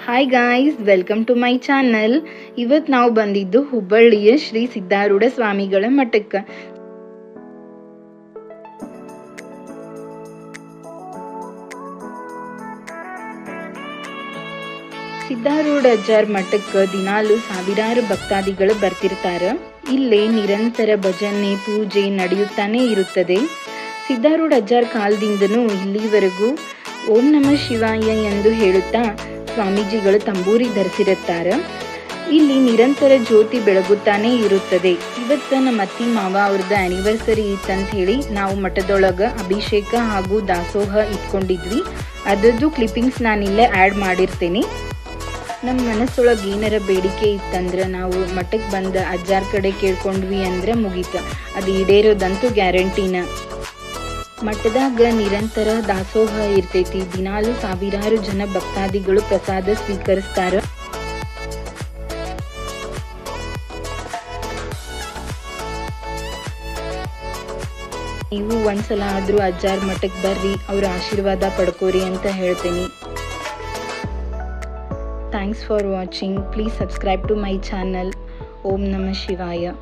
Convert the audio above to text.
Hi guys, welcome to my channel. ಇವತ್ತು ನಾವು ಬಂದಿದ್ದು ಹುಬ್ಬಳ್ಳಿಯ ಶ್ರೀ ಸಿದ್ಧಾರೂಢ ಸ್ವಾಮಿಗಳ ಮಠಕ್ಕೆ. ಸಿದ್ಧಾರೂಢ ಅಜ್ಜಾರ್ ಮಠಕ್ಕೆ ದಿನಾಲು ಸಾವಿರಾರು ಭಕ್ತಾದಿಗಳು ಬರ್ತಿರ್ತಾರೆ. ಇಲ್ಲೇ ನಿರಂತರ ಭಜನೆ ಪೂಜೆ ನಡೆಯುತ್ತಾನೆ ಇರುತ್ತದೆ. ಸಿದ್ಧಾರೂಢ ಅಜ್ಜಾರ್ ಕಾಲದಿಂದನೂ ಇಲ್ಲಿವರೆಗೂ ಓಂ ನಮಃ ಶಿವಾಯ ಎಂದು ಹೇಳುತ್ತಾ ಸ್ವಾಮೀಜಿಗಳು ತಂಬೂರಿ ಧರಿಸಿರುತ್ತಾರೆ. ಇಲ್ಲಿ ನಿರಂತರ ಜ್ಯೋತಿ ಬೆಳಗುತ್ತಾನೆ ಇರುತ್ತದೆ. ಇವತ್ತು ನಮ್ಮ ಅತ್ತಿ ಮಾವ ಅವ್ರದ್ದು ಆ್ಯನಿವರ್ಸರಿ ಇತ್ತಂತ ಹೇಳಿ ನಾವು ಮಠದೊಳಗೆ ಅಭಿಷೇಕ ಹಾಗೂ ದಾಸೋಹ ಇಟ್ಕೊಂಡಿದ್ವಿ. ಅದರದ್ದು ಕ್ಲಿಪ್ಪಿಂಗ್ಸ್ ನಾನಿಲ್ಲೇ ಆ್ಯಡ್ ಮಾಡಿರ್ತೀನಿ. ನಮ್ಮ ಮನಸ್ಸೊಳಗೆ ಏನಾರ ಬೇಡಿಕೆ ಇತ್ತಂದ್ರೆ ನಾವು ಮಠಕ್ಕೆ ಬಂದು ಅಜ್ಜಾರ್ ಕಡೆ ಕೇಳ್ಕೊಂಡ್ವಿ ಅಂದ್ರೆ ಮುಗೀತು, ಅದು ಈಡೇರೋದಂತೂ ಗ್ಯಾರಂಟಿನ. ಮಠದಾಗ ನಿರಂತರ ದಾಸೋಹ ಇರ್ತೈತಿ. ದಿನಾಲು ಸಾವಿರಾರು ಜನ ಭಕ್ತಾದಿಗಳು ಪ್ರಸಾದ ಸ್ವೀಕರಿಸ್ತಾರ. ನೀವು ಒಂದ್ಸಲ ಆದ್ರೂ ಅಜ್ಜಾರ್ ಮಠಕ್ಕೆ ಬರ್ರಿ, ಅವ್ರ ಆಶೀರ್ವಾದ ಪಡ್ಕೋರಿ ಅಂತ ಹೇಳ್ತೀನಿ. Thanks for watching. Please subscribe to my channel. Om Namah Shivaya.